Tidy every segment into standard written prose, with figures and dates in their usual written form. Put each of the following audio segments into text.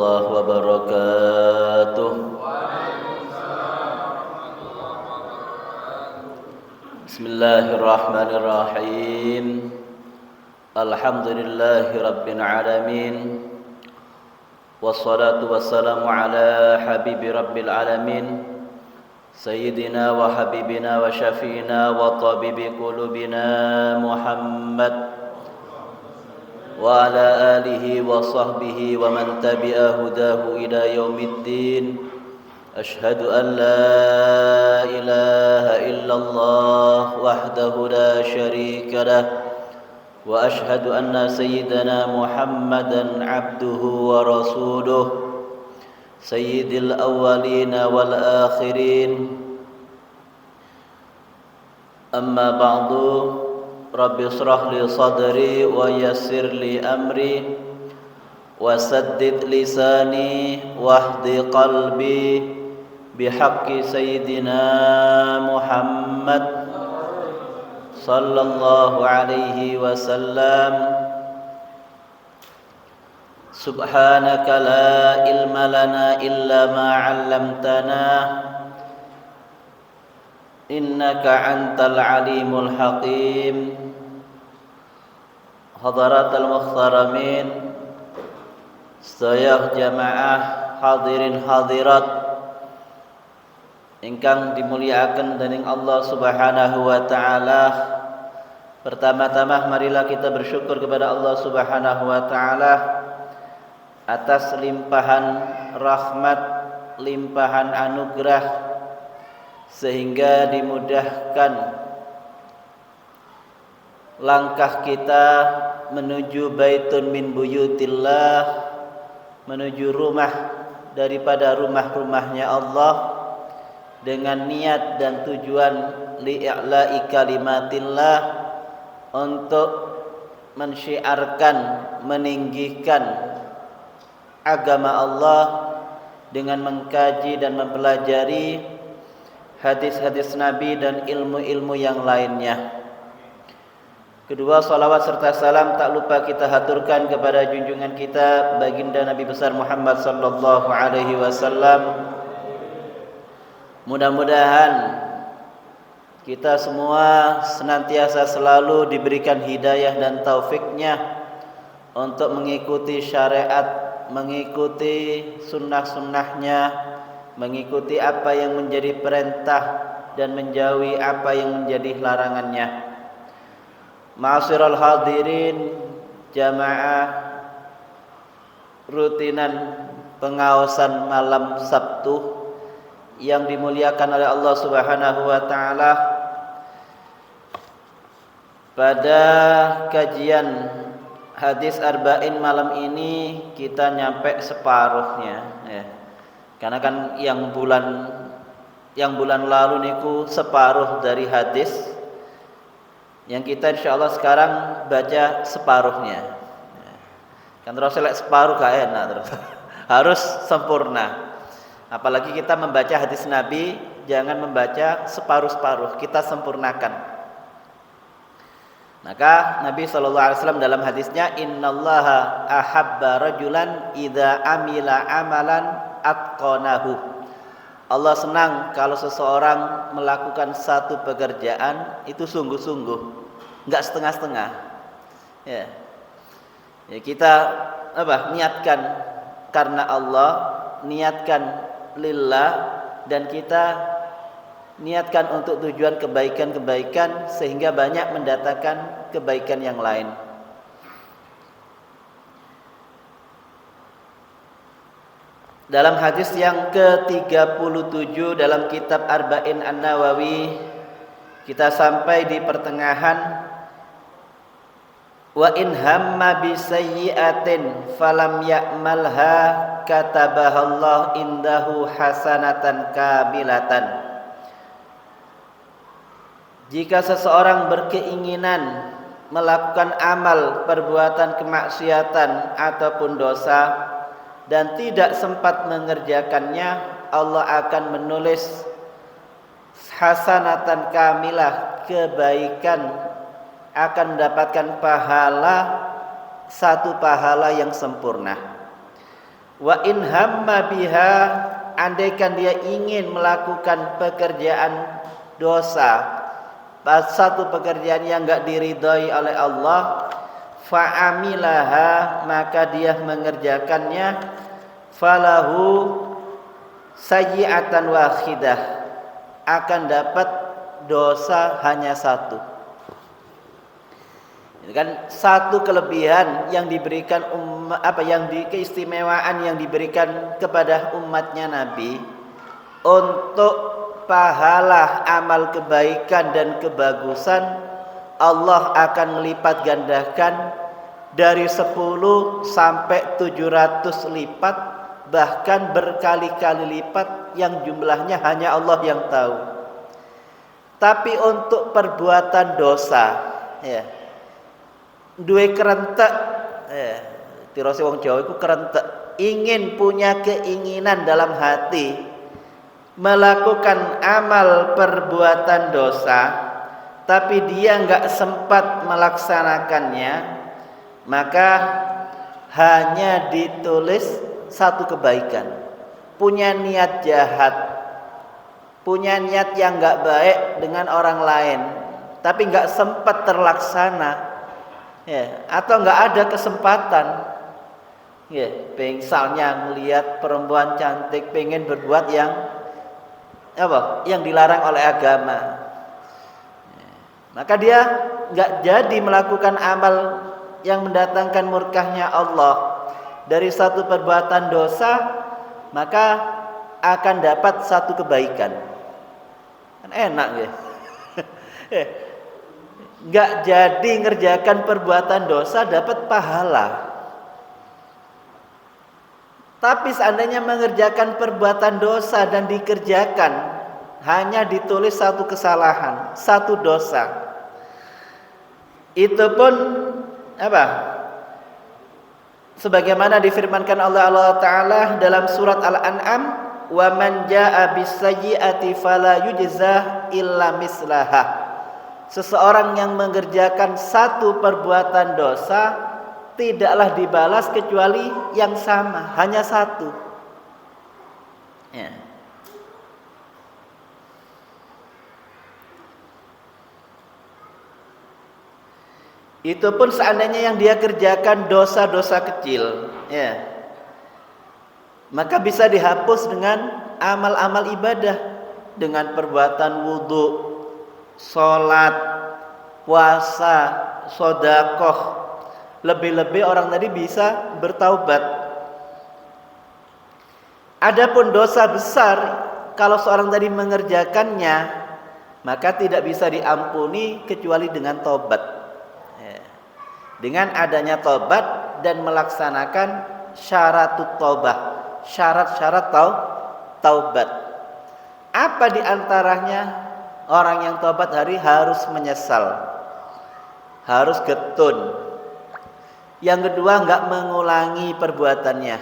warahmatullahi wabarakatuh. Bismillahirrahmanirrahim. Alhamdulillahi rabbil alamin. Wassalatu wassalamu ala habibi rabbil alamin, Sayyidina wa habibina wa syafi'ina wa tabibi qulubina Muhammad wa ala alihi wa sahbihi wa man tabi'a hudahu ila yaumiddin. Ashhadu an la ilaha illallah wahdahu la syarika lah wa ashhadu anna sayyidana Muhammadan abduhu wa rasuluh sayyidil awwalina wal akhirin. Amma ba'du. Rabbi shrah li sadri wa yassir li amri wa saddid lisani wahdi qalbi bihaqqi sayyidina Muhammad sallallahu alaihi wasallam. Subhanaka la ilma lana illa ma 'allamtana innaka antal alimul hakim. Hadaratul muhtaramin, sedaya jamaah hadirin hadirat ingkang dimuliakan dening Allah Subhanahu wa taala. Pertama-tama marilah kita bersyukur kepada Allah Subhanahu wa taala atas limpahan rahmat, limpahan anugerah, sehingga dimudahkan langkah kita menuju baitun min buyutillah, menuju rumah daripada rumah-rumahnya Allah, dengan niat dan tujuan li'i'la'i kalimatillah, untuk mensyiarkan, meninggikan agama Allah dengan mengkaji dan mempelajari hadis-hadis Nabi dan ilmu-ilmu yang lainnya. Kedua, salawat serta salam tak lupa kita haturkan kepada junjungan kita baginda Nabi besar Muhammad sallallahu alaihi wasallam. Mudah-mudahan kita semua senantiasa selalu diberikan hidayah dan taufiknya untuk mengikuti syariat, mengikuti sunnah-sunnahnya, mengikuti apa yang menjadi perintah dan menjauhi apa yang menjadi larangannya. Ma'asyiral hadirin, jamaah rutinan pengaosan malam Sabtu yang dimuliakan oleh Allah Subhanahu wa taala. Pada kajian hadis arba'in malam ini kita nyampe separuhnya ya. Karena kan yang bulan lalu niku separuh dari hadis, yang kita insyaallah sekarang baca separuhnya. Kan terus selek separuh gak enak terus. Harus sempurna. Apalagi kita membaca hadis Nabi, jangan membaca separuh-separuh, kita sempurnakan. Maka Nabi SAW dalam hadisnya, innallaha ahabba rajulan idza amila amalan atqanahu. Allah senang kalau seseorang melakukan satu pekerjaan itu sungguh-sungguh, enggak setengah-setengah. Ya. Ya, kita niatkan karena Allah, niatkan lillah, dan kita niatkan untuk tujuan kebaikan-kebaikan sehingga banyak mendatangkan kebaikan yang lain. Dalam hadis yang ke-37 dalam kitab Arba'in An-Nawawi, kita sampai di pertengahan, wa in hamma bi sayyi'atin falam ya'malha katabahallah indahu hasanatan kamilatan. Jika seseorang berkeinginan melakukan amal perbuatan kemaksiatan ataupun dosa dan tidak sempat mengerjakannya, Allah akan menulis hasanatan kamilah, kebaikan, akan mendapatkan pahala, satu pahala yang sempurna. Wa in hamma biha, andaikan dia ingin melakukan pekerjaan dosa, satu pekerjaan yang enggak diridhai oleh Allah, fa'amilaha, maka dia mengerjakannya, falahu sayyi'atan wahidah, akan dapat dosa hanya satu. Ini kan satu kelebihan yang diberikan keistimewaan yang diberikan kepada umatnya Nabi untuk pahala amal kebaikan dan kebagusan. Allah akan melipat gandakan dari 10 sampai 700 lipat, bahkan berkali-kali lipat yang jumlahnya hanya Allah yang tahu. Tapi untuk perbuatan dosa, ya, duwe kerentek, tirose wong Jawa iku kerentek, ingin punya keinginan dalam hati melakukan amal perbuatan dosa, tapi dia enggak sempat melaksanakannya, maka hanya ditulis satu kebaikan. Punya niat jahat, punya niat yang enggak baik dengan orang lain, tapi enggak sempat terlaksana, ya, atau enggak ada kesempatan, ya, misalnya melihat perempuan cantik, pengen berbuat yang dilarang oleh agama, maka dia enggak jadi melakukan amal yang mendatangkan murkahnya Allah. Dari satu perbuatan dosa, maka akan dapat satu kebaikan. Kan enak ya. Enggak jadi ngerjakan perbuatan dosa dapat pahala. Tapi seandainya mengerjakan perbuatan dosa dan dikerjakan, hanya ditulis satu kesalahan, satu dosa. Itu pun sebagaimana difirmankan Allah Ta'ala dalam surat Al-An'am, wa man jaa'a bis-sayyi'ati fala yujza illa mislaha. Seseorang yang mengerjakan satu perbuatan dosa tidaklah dibalas kecuali yang sama, hanya satu, ya. Itu pun seandainya yang dia kerjakan dosa-dosa kecil, ya, maka bisa dihapus dengan amal-amal ibadah, dengan perbuatan wudu, sholat, puasa, sodakoh. Lebih-lebih orang tadi bisa bertaubat. Adapun dosa besar, kalau seorang tadi mengerjakannya, maka tidak bisa diampuni kecuali dengan taubat. Dengan adanya taubat dan melaksanakan syaratut taubah, syarat-syarat taubat. Apa diantaranya? Orang yang taubat harus menyesal, harus getun. Yang kedua, enggak mengulangi perbuatannya.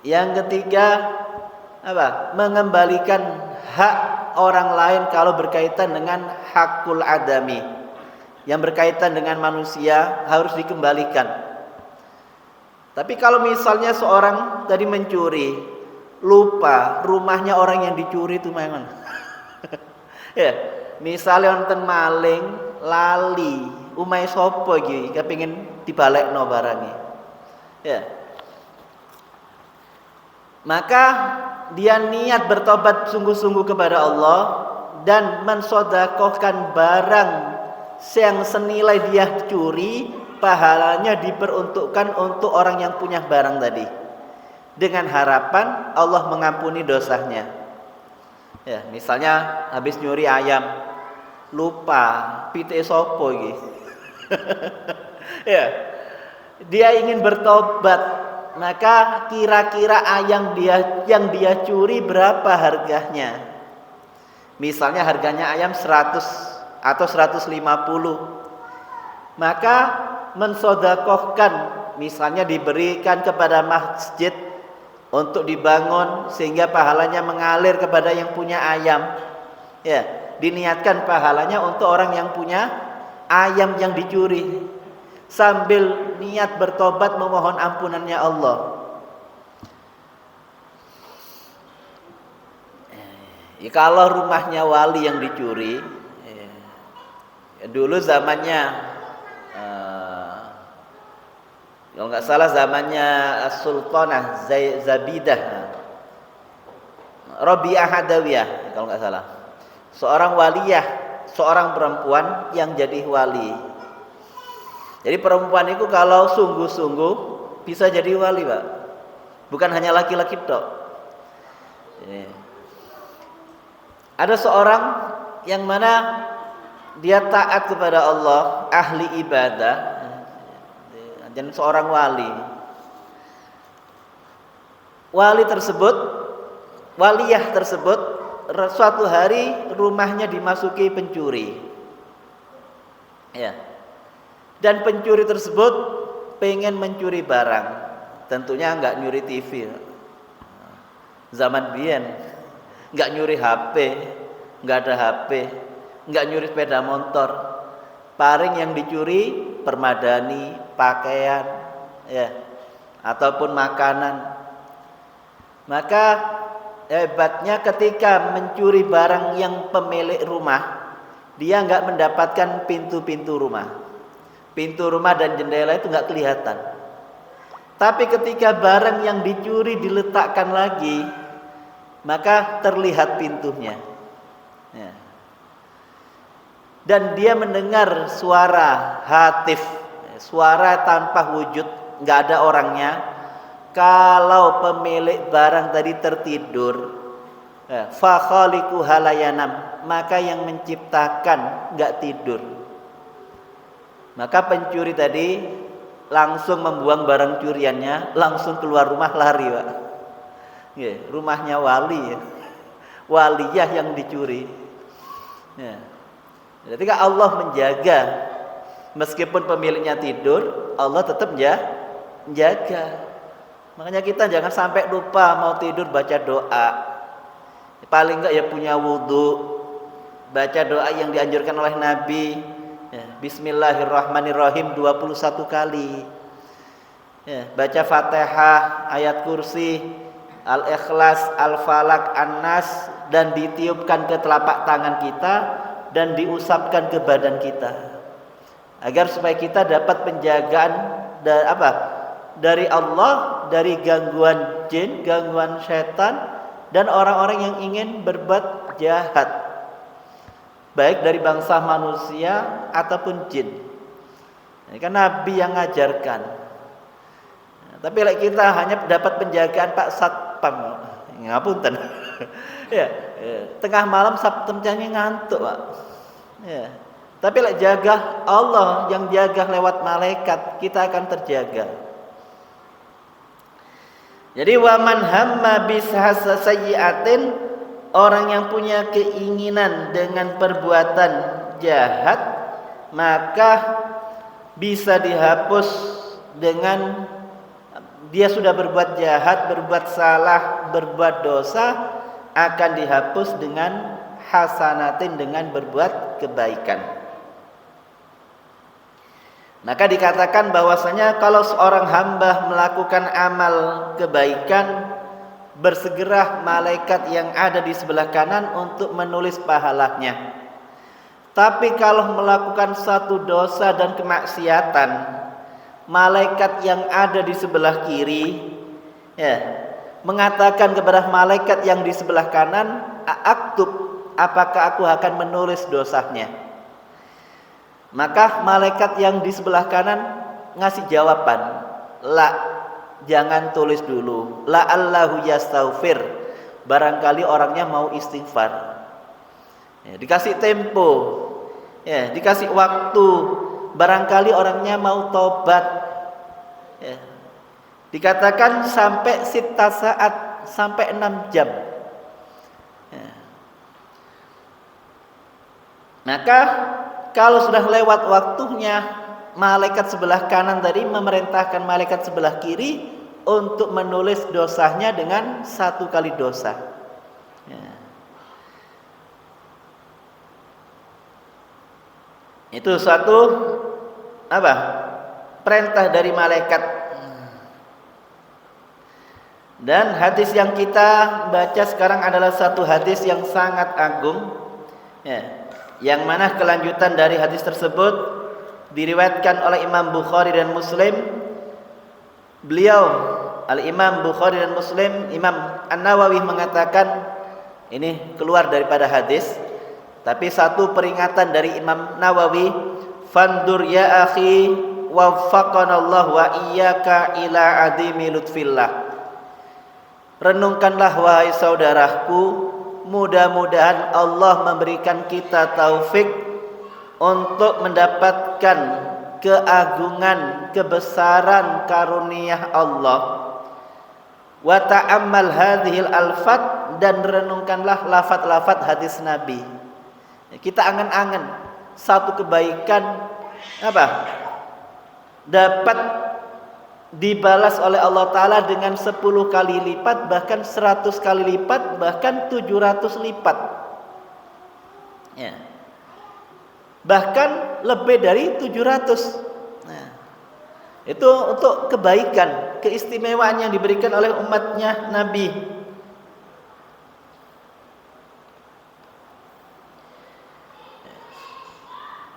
Yang ketiga, mengembalikan hak orang lain kalau berkaitan dengan hakul adami, yang berkaitan dengan manusia harus dikembalikan. Tapi kalau misalnya seorang tadi mencuri, lupa rumahnya orang yang dicuri itu mana? Ya, misalnya wonten maling lali, umai sapa iki kepengin dibalekno barange. Ya. Maka dia niat bertobat sungguh-sungguh kepada Allah dan mensedekahkan barang yang senilai dia curi, pahalanya diperuntukkan untuk orang yang punya barang tadi, dengan harapan Allah mengampuni dosanya. Ya, misalnya habis nyuri ayam, lupa pite sopo iki. Ya, dia ingin bertobat, maka kira-kira ayam yang dia curi berapa harganya? Misalnya harganya ayam 100 atau 150, maka mensodakohkan, misalnya diberikan kepada masjid untuk dibangun sehingga pahalanya mengalir kepada yang punya ayam, ya, diniatkan pahalanya untuk orang yang punya ayam yang dicuri, sambil niat bertobat memohon ampunannya Allah. Ya, kalau rumahnya wali yang dicuri, ya, dulu zamannya kalau nggak salah zamannya Sultanah Zabidah, Rabi'ah Adawiyah kalau nggak salah. Seorang waliyah, seorang perempuan yang jadi wali. Jadi perempuan itu kalau sungguh-sungguh bisa jadi wali, Pak. Bukan hanya laki-laki tok. Ada seorang yang mana dia taat kepada Allah, ahli ibadah, dan seorang wali. Wali tersebut, waliyah tersebut, suatu hari rumahnya dimasuki pencuri. Ya. Dan pencuri tersebut pengen mencuri barang. Tentunya enggak nyuri TV. Zaman biyen enggak nyuri HP, enggak ada HP, enggak nyuri sepeda motor. Paling yang dicuri permadani, pakaian, ya, ataupun makanan. Maka hebatnya ketika mencuri barang yang pemilik rumah, dia enggak mendapatkan pintu-pintu rumah. Pintu rumah dan jendela itu enggak kelihatan. Tapi ketika barang yang dicuri diletakkan lagi, maka terlihat pintunya. Ya. Dan dia mendengar suara hatif, suara tanpa wujud, nggak ada orangnya. Kalau pemilik barang tadi tertidur, fa khaliqu halayanam, maka yang menciptakan nggak tidur. Maka pencuri tadi langsung membuang barang curiannya, langsung keluar rumah lari, Pak. Ya, rumahnya wali, ya. Waliyah yang dicuri. Ya. Jadi Allah menjaga, meskipun pemiliknya tidur, Allah tetap menjaga. Makanya kita jangan sampai lupa mau tidur baca doa. Paling enggak ya punya wudhu, baca doa yang dianjurkan oleh Nabi. Ya, Bismillahirrahmanirrahim 21 kali. Ya, baca Fatihah, ayat kursi, Al-Ikhlas, Al-Falak, An-Nas, dan ditiupkan ke telapak tangan kita dan diusapkan ke badan kita, agar supaya kita dapat penjagaan dari Allah, dari gangguan jin, gangguan setan, dan orang-orang yang ingin berbuat jahat, baik dari bangsa manusia ataupun jin. Ini kan Nabi yang ngajarkan. Tapi kita hanya dapat penjagaan Pak Satpam, ngapunten. Ya, tengah malam satpamnya ngantuk, Pak. Ya. Tapi jaga Allah yang jaga lewat malaikat, kita akan terjaga. Jadi waman hamma bisayyi'atin, orang yang punya keinginan dengan perbuatan jahat, maka bisa dihapus dengan dia sudah berbuat jahat, berbuat salah, berbuat dosa, akan dihapus dengan hasanatin, dengan berbuat kebaikan. Maka dikatakan bahwasanya kalau seorang hamba melakukan amal kebaikan, bersegera malaikat yang ada di sebelah kanan untuk menulis pahalanya. Tapi kalau melakukan satu dosa dan kemaksiatan, malaikat yang ada di sebelah kiri, ya, mengatakan kepada malaikat yang di sebelah kanan, aktub, apakah aku akan menulis dosanya? Maka malaikat yang di sebelah kanan ngasih jawaban, la, jangan tulis dulu, la allahu yastaghfir, barangkali orangnya mau istighfar. Ya, dikasih tempo, ya, dikasih waktu, barangkali orangnya mau tobat. Ya. Dikatakan sampai sita saat, sampai 6 jam. Ya. Maka kalau sudah lewat waktunya, malaikat sebelah kanan tadi memerintahkan malaikat sebelah kiri untuk menulis dosanya dengan 1 kali dosa. Ya. Itu suatu perintah dari malaikat. Dan hadis yang kita baca sekarang adalah satu hadis yang sangat agung, ya, yang mana kelanjutan dari hadis tersebut diriwayatkan oleh Imam Bukhari dan Muslim. Beliau Al-Imam Bukhari dan Muslim, Imam An-Nawawi mengatakan, ini keluar daripada hadis, tapi satu peringatan dari Imam Nawawi, fandur ya akhi waffaqanallahu wa iyyaka ila adimi lutfillah. Renungkanlah wahai saudaraku, mudah-mudahan Allah memberikan kita taufik untuk mendapatkan keagungan, kebesaran karunia Allah. Wa ta'ammal hadhil alfat, dan renungkanlah lafaz-lafaz hadis Nabi. Kita angan-angan satu kebaikan dapat dibalas oleh Allah Ta'ala dengan 10 kali lipat, bahkan 100 kali lipat, bahkan 700 lipat, ya. Bahkan lebih dari 700. Nah, itu untuk kebaikan, keistimewaan yang diberikan oleh umatnya Nabi.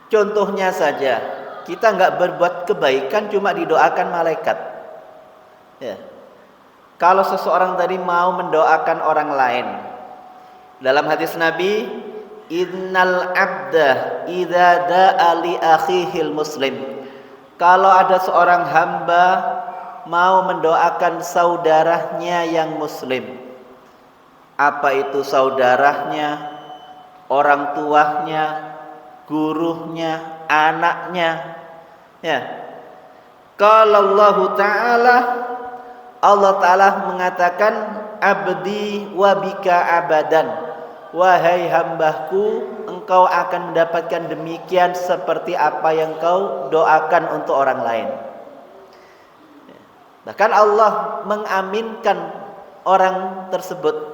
Contohnya saja, kita nggak berbuat kebaikan cuma didoakan malaikat, ya. Kalau seseorang tadi mau mendoakan orang lain, dalam hadis Nabi, innal abda idza da'a li akhihil muslim, kalau ada seorang hamba mau mendoakan saudaranya yang muslim, apa itu saudaranya? Orang tuanya, gurunya, anaknya, ya. Qala Allah Ta'ala, Allah Ta'ala mengatakan, abdi wa bika abadan, wahai hambaku, engkau akan mendapatkan demikian seperti apa yang kau doakan untuk orang lain. Bahkan Allah mengaminkan orang tersebut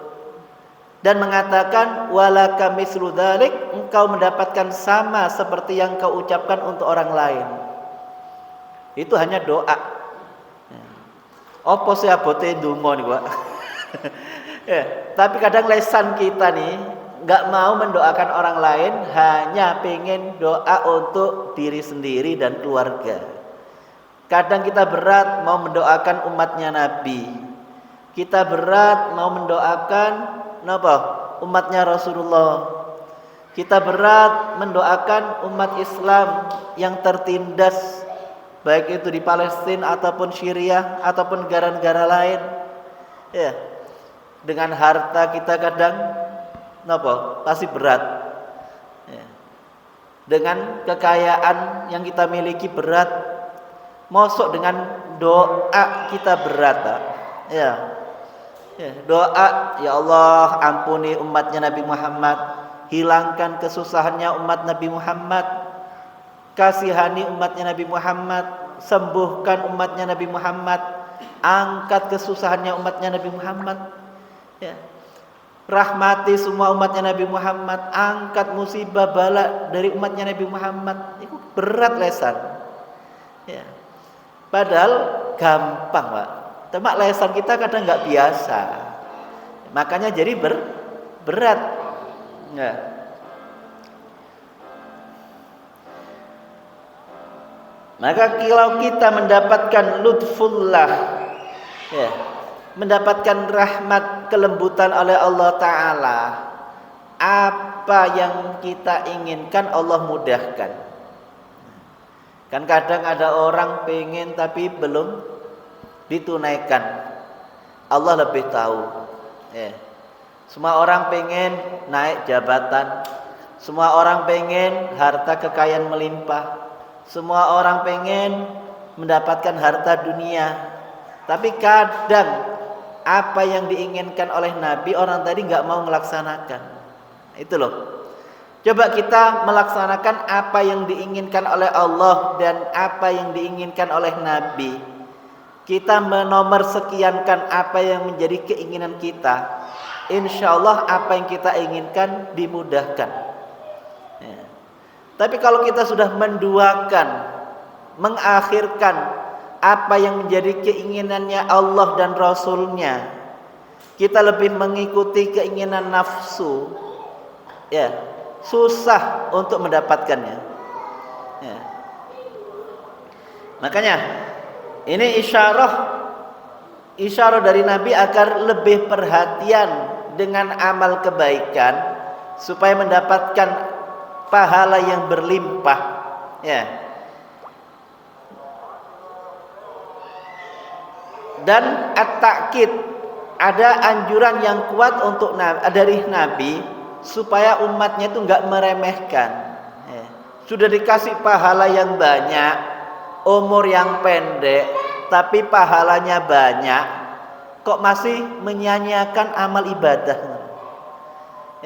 dan mengatakan, walaka mislu dzalik, engkau mendapatkan sama seperti yang kau ucapkan untuk orang lain. Itu hanya doa. Apa sih abote ndonga niku, Pak? Ya, tapi kadang lesan kita nih nggak mau mendoakan orang lain, hanya pengen doa untuk diri sendiri dan keluarga. Kadang kita berat mau mendoakan umatnya Nabi, kita berat mau mendoakan umatnya Rasulullah, kita berat mendoakan umat Islam yang tertindas, baik itu di Palestina ataupun Syria ataupun negara-negara lain, ya. Dengan harta kita kadang pasti berat, ya. Dengan kekayaan yang kita miliki berat, mosok dengan doa kita berat, ya. Ya, doa, ya Allah ampuni umatnya Nabi Muhammad, hilangkan kesusahannya umat Nabi Muhammad, kasihani umatnya Nabi Muhammad, sembuhkan umatnya Nabi Muhammad, angkat kesusahannya umatnya Nabi Muhammad, ya. Rahmati semua umatnya Nabi Muhammad, angkat musibah bala dari umatnya Nabi Muhammad. Itu berat lesan, ya. Padahal gampang, Pak. Cuma lesan kita kadang nggak biasa, makanya jadi berat. Ya. Maka kalau kita mendapatkan lutfullah, ya, mendapatkan rahmat kelembutan oleh Allah Ta'ala, apa yang kita inginkan Allah mudahkan. Kan kadang ada orang pengen tapi belum ditunaikan, Allah lebih tahu, ya. Semua orang pengen naik jabatan, semua orang pengen harta kekayaan melimpah, semua orang pengen mendapatkan harta dunia. Tapi kadang apa yang diinginkan oleh Nabi, orang tadi nggak mau melaksanakan. Itu loh. Coba kita melaksanakan apa yang diinginkan oleh Allah dan apa yang diinginkan oleh Nabi. Kita menomor sekiankan apa yang menjadi keinginan kita, insya Allah apa yang kita inginkan dimudahkan, ya. Tapi kalau kita sudah menduakan, mengakhirkan apa yang menjadi keinginannya Allah dan Rasulnya, kita lebih mengikuti keinginan nafsu, ya susah untuk mendapatkannya. Ya. Makanya ini isyarah dari Nabi agar lebih perhatian dengan amal kebaikan supaya mendapatkan pahala yang berlimpah. Ya. Dan at-ta'kid, ada anjuran yang kuat untuk dari Nabi supaya umatnya itu enggak meremehkan. Ya. Sudah dikasih pahala yang banyak, umur yang pendek, tapi pahalanya banyak, kok masih menyia-nyiakan amal ibadah.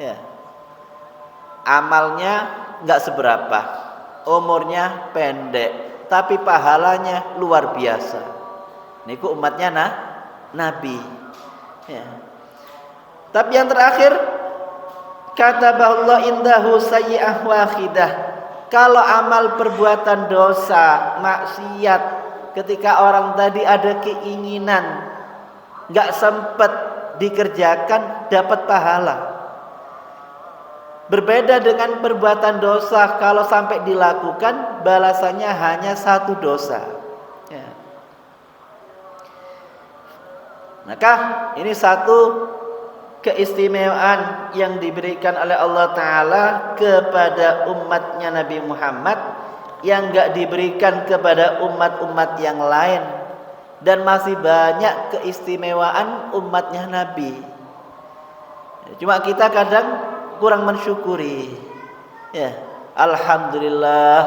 Ya. Amalnya enggak seberapa, umurnya pendek, tapi pahalanya luar biasa. Niku umatnya Nabi. Ya. Tapi yang terakhir, kata Allah indahu sayyi'ah wahidah. Kalau amal perbuatan dosa, maksiat, ketika orang tadi ada keinginan, nggak sempat dikerjakan, dapat pahala. Berbeda dengan perbuatan dosa, kalau sampai dilakukan, balasannya hanya satu dosa. Ya. Maka ini satu keistimewaan yang diberikan oleh Allah Ta'ala kepada umatnya Nabi Muhammad yang gak diberikan kepada umat-umat yang lain. Dan masih banyak keistimewaan umatnya Nabi. Cuma kita kadang kurang mensyukuri. Ya, alhamdulillah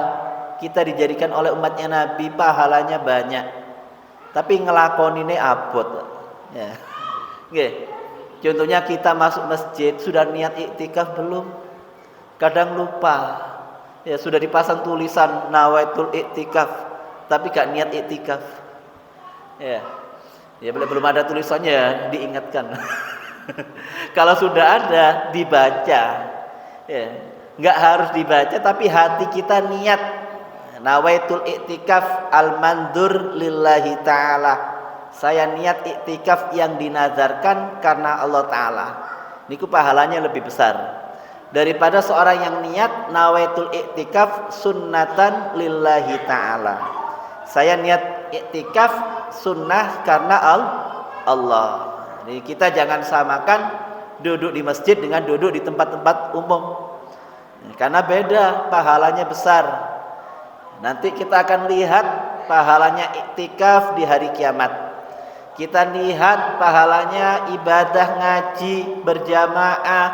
kita dijadikan oleh umatnya Nabi pahalanya banyak. Tapi ngelakoninnya abot. Ya. Oke. Contohnya kita masuk masjid, sudah niat iktikaf belum? Kadang lupa. Ya, sudah dipasang tulisan nawaitul iktikaf, tapi gak niat iktikaf. Ya. Ya belum ada tulisannya, diingatkan. Kalau sudah ada, dibaca. Ya. Gak harus dibaca, tapi hati kita niat nawaitul iktikaf al-mandur lillahi ta'ala. Saya niat iktikaf yang dinazarkan karena Allah Ta'ala. Niku pahalanya lebih besar daripada seorang yang niat nawaitul iktikaf sunnatan lillahi ta'ala. Saya niat iktikaf sunnah karena Allah. Jadi kita jangan samakan duduk di masjid dengan duduk di tempat-tempat umum, karena beda, pahalanya besar. Nanti kita akan lihat pahalanya iktikaf di hari kiamat. Kita lihat pahalanya ibadah ngaji berjamaah,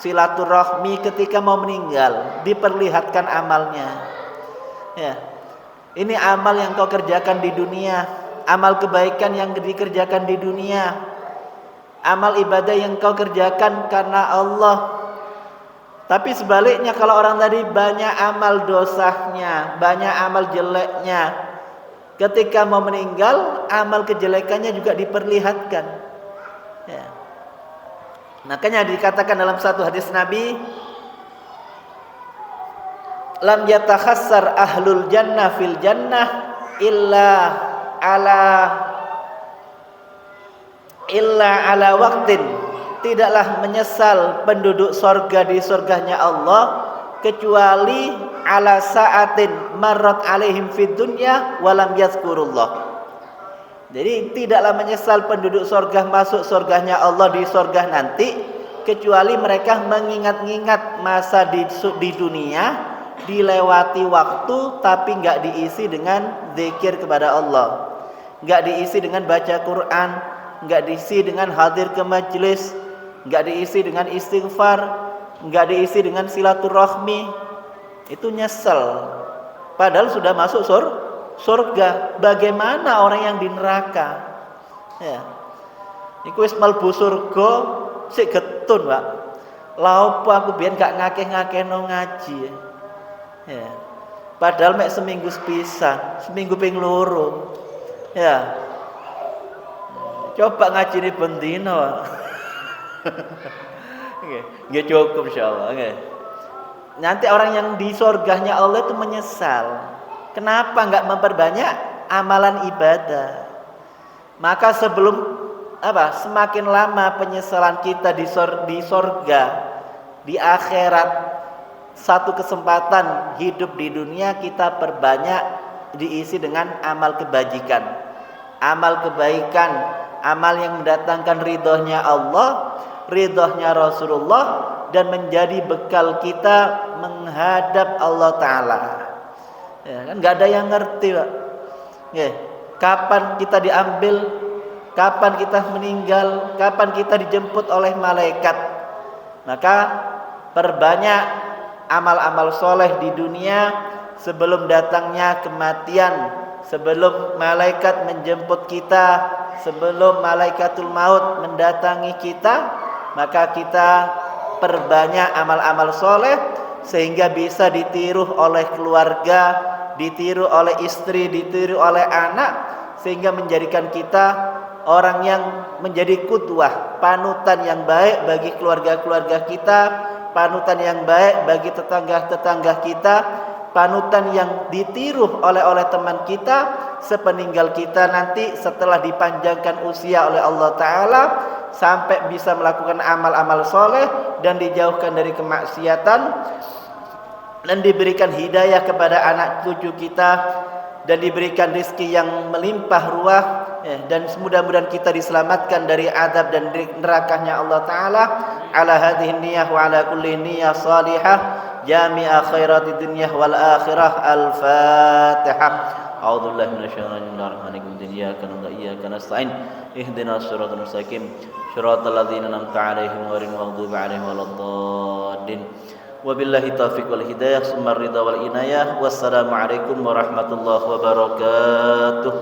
silaturahmi ketika mau meninggal, diperlihatkan amalnya. Ya. Ini amal yang kau kerjakan di dunia, amal kebaikan yang dikerjakan di dunia, amal ibadah yang kau kerjakan karena Allah. Tapi sebaliknya, kalau orang tadi banyak amal dosanya, banyak amal jeleknya, ketika mau meninggal, amal kejelekannya juga diperlihatkan. Ya. Makanya dikatakan dalam satu hadis Nabi, lam yatakhassar ahlul jannah fil jannah illa ala waqtin. Tidaklah menyesal penduduk sorga di sorganya Allah kecuali ala sa'atin marrat alaihim fid dunya walam yazkurullah. Jadi tidaklah menyesal penduduk sorga masuk sorganya Allah di sorga nanti kecuali mereka mengingat-ingat masa di dunia, dilewati waktu tapi nggak diisi dengan zikir kepada Allah, nggak diisi dengan baca Quran, nggak diisi dengan hadir ke majelis, nggak diisi dengan istighfar, nggak diisi dengan silaturahmi. Itu nyesel, padahal sudah masuk surga. Bagaimana orang yang di neraka? Ya, iku wis mlebu surga sik getun, Pak. Lha opo aku biyen gak ngakeh-ngakehno ngaji. Ya. Padahal mek seminggu sepisan, seminggu ping loro. Ya. Coba ngaji ni bendino. Nggih cukup insyaallah, nggih. Nanti orang yang di surganya Allah itu menyesal. Kenapa enggak memperbanyak amalan ibadah? Maka sebelum semakin lama penyesalan kita di sorga, di akhirat, satu kesempatan hidup di dunia kita perbanyak diisi dengan amal kebajikan, amal kebaikan, amal yang mendatangkan ridhonya Allah, ridhonya Rasulullah, dan menjadi bekal kita menghadap Allah Ta'ala. Ya, kan nggak ada yang ngerti, Pak. Ya, kapan kita diambil, kapan kita meninggal, kapan kita dijemput oleh malaikat. Maka perbanyak amal-amal soleh di dunia sebelum datangnya kematian, sebelum malaikat menjemput kita, sebelum malaikatul maut mendatangi kita. Maka kita perbanyak amal-amal soleh sehingga bisa ditiru oleh keluarga, ditiru oleh istri, ditiru oleh anak, sehingga menjadikan kita orang yang menjadi qudwah, panutan yang baik bagi keluarga-keluarga kita, panutan yang baik bagi tetangga-tetangga kita, panutan yang ditiru oleh teman kita sepeninggal kita nanti setelah dipanjangkan usia oleh Allah Ta'ala, sampai bisa melakukan amal-amal soleh dan dijauhkan dari kemaksiatan, dan diberikan hidayah kepada anak cucu kita, dan diberikan rizki yang melimpah ruah, dan mudah-mudahan kita diselamatkan dari azab dan nerakanya Allah Ta'ala. Ala hadhihi niyah wa ala kulli niyah salihah jami'a khairatid dunya wal akhirah. Al-Fatihah. A'udzu billahi minasyaitonir rajim. Bismillahirrahmanirrahim. Iyyaka na'budu wa iyyaka nasta'in. Ihdinas siratal mustaqim. Shiratal ladzina an'amta 'alaihim ghairil maghdubi 'alaihim waladdallin. Wabillahi taufiq wal hidayah, summa ridha wal inayah. Wassalamu alaikum warahmatullahi wabarakatuh.